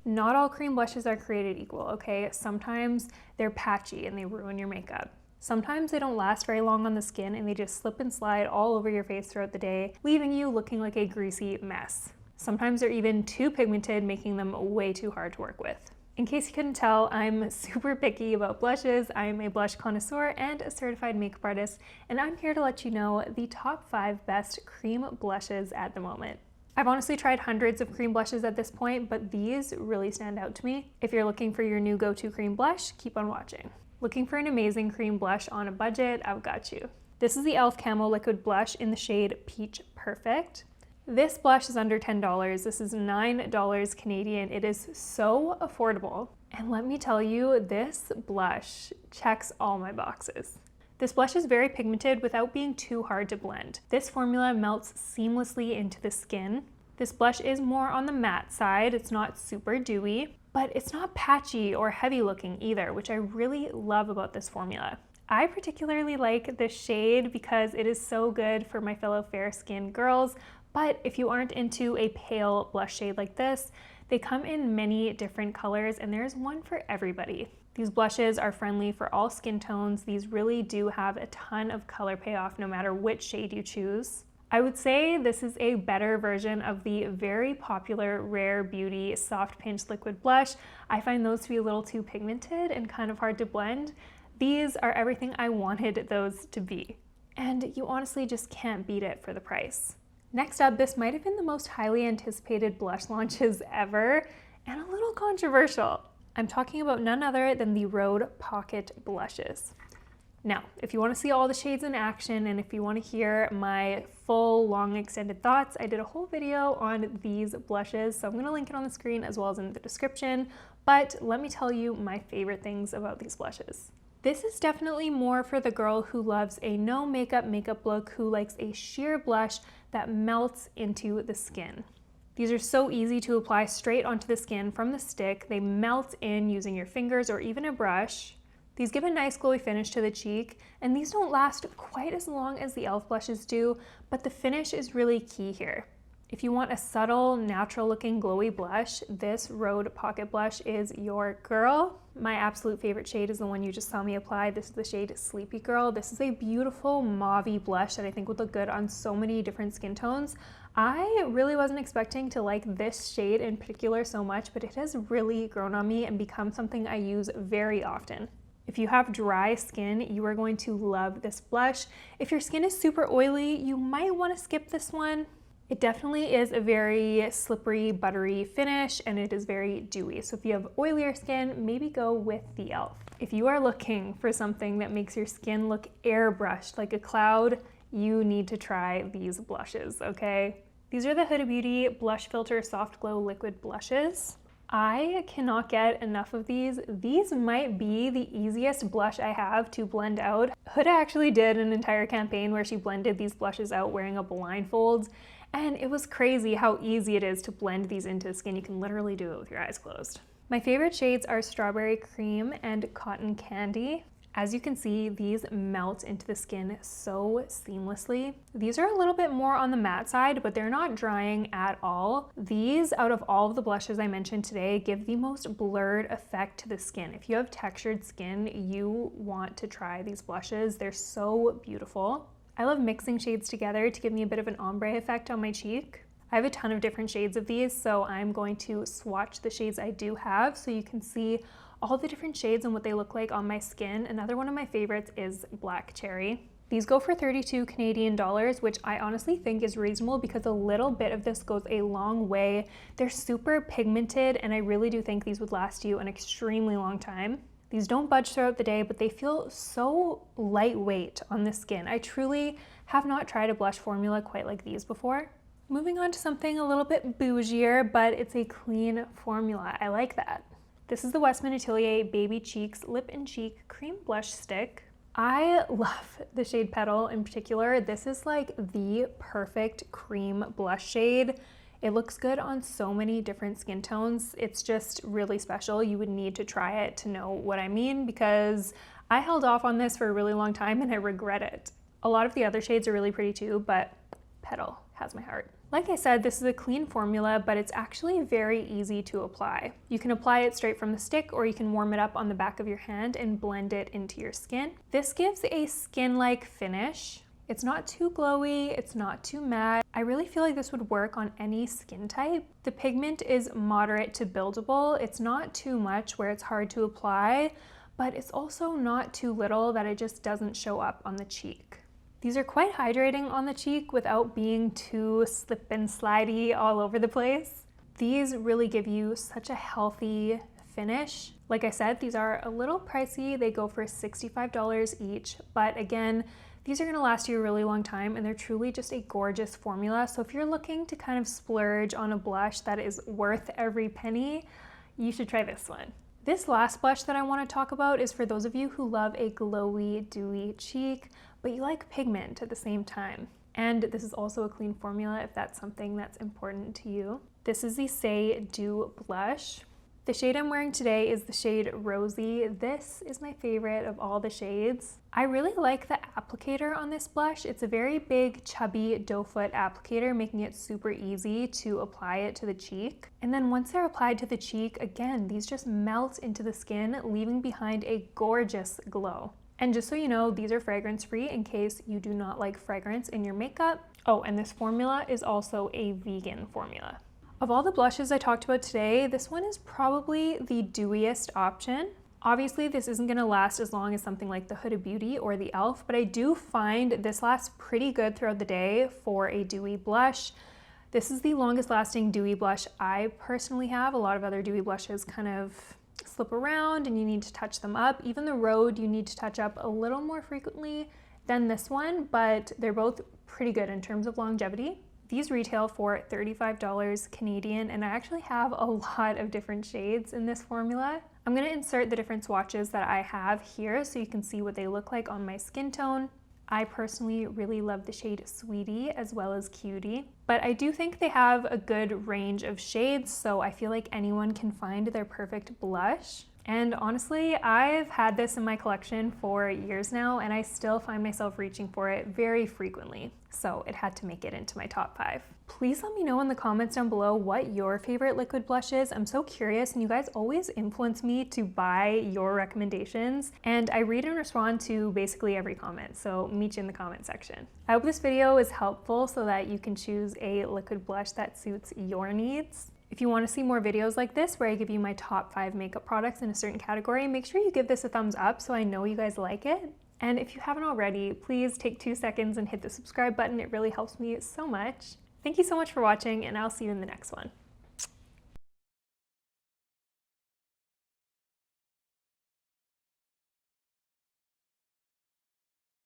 Not all cream blushes are created equal, okay? Sometimes they're patchy and they ruin your makeup. Sometimes they don't last very long on the skin and they just slip and slide all over your face throughout the day, leaving you looking like a greasy mess. Sometimes they're even too pigmented, making them way too hard to work with. In case you couldn't tell, I'm super picky about blushes. I'm a blush connoisseur and a certified makeup artist, and I'm here to let you know the top 5 best cream blushes at the moment. I've honestly tried hundreds of cream blushes at this point, but these really stand out to me. If you're looking for your new go-to cream blush, keep on watching. Looking for an amazing cream blush on a budget? I've got you. This is the E.L.F. Camo Liquid Blush in the shade Peach Perfect. This blush is under $10. This is $9 Canadian. It is so affordable. And let me tell you, this blush checks all my boxes. This blush is very pigmented without being too hard to blend. This formula melts seamlessly into the skin. This blush is more on the matte side. It's not super dewy, but it's not patchy or heavy looking either, which I really love about this formula. I particularly like this shade because it is so good for my fellow fair-skinned girls. But if you aren't into a pale blush shade like this, they come in many different colors and there's one for everybody. These blushes are friendly for all skin tones. These really do have a ton of color payoff no matter which shade you choose. I would say this is a better version of the very popular Rare Beauty Soft Pinch Liquid Blush. I find those to be a little too pigmented and kind of hard to blend. These are everything I wanted those to be. And you honestly just can't beat it for the price. Next up, this might have been the most highly anticipated blush launches ever, and a little controversial. I'm talking about none other than the RHODE Pocket Blushes. Now, if you want to see all the shades in action and if you want to hear my full, long, extended thoughts, I did a whole video on these blushes, so I'm going to link it on the screen as well as in the description, but let me tell you my favorite things about these blushes. This is definitely more for the girl who loves a no makeup look, who likes a sheer blush that melts into the skin. These are so easy to apply straight onto the skin from the stick. They melt in using your fingers or even a brush. These give a nice glowy finish to the cheek, and these don't last quite as long as the E.L.F. blushes do, but the finish is really key here. If you want a subtle, natural looking glowy blush, this RHODE Pocket Blush is your girl. My absolute favorite shade is the one you just saw me apply. This is the shade Sleepy Girl. This is a beautiful mauve-y blush that I think would look good on so many different skin tones. I really wasn't expecting to like this shade in particular so much, but it has really grown on me and become something I use very often. If you have dry skin, you are going to love this blush. If your skin is super oily, you might want to skip this one. It definitely is a very slippery, buttery finish, and it is very dewy. So if you have oilier skin, maybe go with the E.L.F. If you are looking for something that makes your skin look airbrushed like a cloud, you need to try these blushes, okay? These are the Huda Beauty Blush Filter Soft Glow Liquid Blushes. I cannot get enough of these. These might be the easiest blush I have to blend out. Huda actually did an entire campaign where she blended these blushes out wearing a blindfold, and it was crazy how easy it is to blend these into the skin. You can literally do it with your eyes closed. My favorite shades are Strawberry Cream and Cotton Candy. As you can see, these melt into the skin so seamlessly. These are a little bit more on the matte side, but they're not drying at all. These, out of all of the blushes I mentioned today, give the most blurred effect to the skin. If you have textured skin, you want to try these blushes. They're so beautiful. I love mixing shades together to give me a bit of an ombre effect on my cheek. I have a ton of different shades of these, so I'm going to swatch the shades I do have so you can see all the different shades and what they look like on my skin. Another one of my favorites is Black Cherry. These go for 32 Canadian dollars, which I honestly think is reasonable because a little bit of this goes a long way. They're super pigmented, and I really do think these would last you an extremely long time. These don't budge throughout the day, but they feel so lightweight on the skin. I truly have not tried a blush formula quite like these before. Moving on to something a little bit bougier, but it's a clean formula. I like that. This is the WESTMAN Atelier Baby Cheeks Lip and Cheek Cream Blush Stick. I love the shade Petal in particular. This is like the perfect cream blush shade. It looks good on so many different skin tones. It's just really special. You would need to try it to know what I mean, because I held off on this for a really long time and I regret it. A lot of the other shades are really pretty too, but Petal has my heart. Like I said, this is a clean formula, but it's actually very easy to apply. You can apply it straight from the stick, or you can warm it up on the back of your hand and blend it into your skin. This gives a skin-like finish. It's not too glowy, it's not too matte. I really feel like this would work on any skin type. The pigment is moderate to buildable. It's not too much where it's hard to apply, but it's also not too little that it just doesn't show up on the cheek. These are quite hydrating on the cheek without being too slip and slidey all over the place. These really give you such a healthy finish. Like I said, these are a little pricey. They go for $65 each, but again, these are gonna last you a really long time, and they're truly just a gorgeous formula. So if you're looking to kind of splurge on a blush that is worth every penny, you should try this one. This last blush that I want to talk about is for those of you who love a glowy, dewy cheek, but you like pigment at the same time. And this is also a clean formula if that's something that's important to you. This is the SAIE Dew Blush. The shade I'm wearing today is the shade Rosy. This is my favorite of all the shades. I really like the applicator on this blush. It's a very big, chubby doe foot applicator, making it super easy to apply it to the cheek. And then once they're applied to the cheek, again, these just melt into the skin, leaving behind a gorgeous glow. And just so you know, these are fragrance-free in case you do not like fragrance in your makeup. Oh, and this formula is also a vegan formula. Of all the blushes I talked about today, this one is probably the dewiest option. Obviously, this isn't gonna last as long as something like the Huda Beauty or the E.L.F, but I do find this lasts pretty good throughout the day for a dewy blush. This is the longest lasting dewy blush I personally have. A lot of other dewy blushes kind of slip around and you need to touch them up. Even the RHODE, you need to touch up a little more frequently than this one, but they're both pretty good in terms of longevity. These retail for $35 Canadian, and I actually have a lot of different shades in this formula. I'm gonna insert the different swatches that I have here so you can see what they look like on my skin tone. I personally really love the shade Sweetie as well as Cutie, but I do think they have a good range of shades, so I feel like anyone can find their perfect blush. And honestly, I've had this in my collection for years now, and I still find myself reaching for it very frequently. So it had to make it into my top 5. Please let me know in the comments down below what your favorite liquid blush is. I'm so curious, and you guys always influence me to buy your recommendations. And I read and respond to basically every comment, so meet you in the comment section. I hope this video is helpful so that you can choose a liquid blush that suits your needs. If you want to see more videos like this where I give you my top 5 makeup products in a certain category, make sure you give this a thumbs up so I know you guys like it. And if you haven't already, please take 2 seconds and hit the subscribe button. It really helps me so much. Thank you so much for watching, and I'll see you in the next one.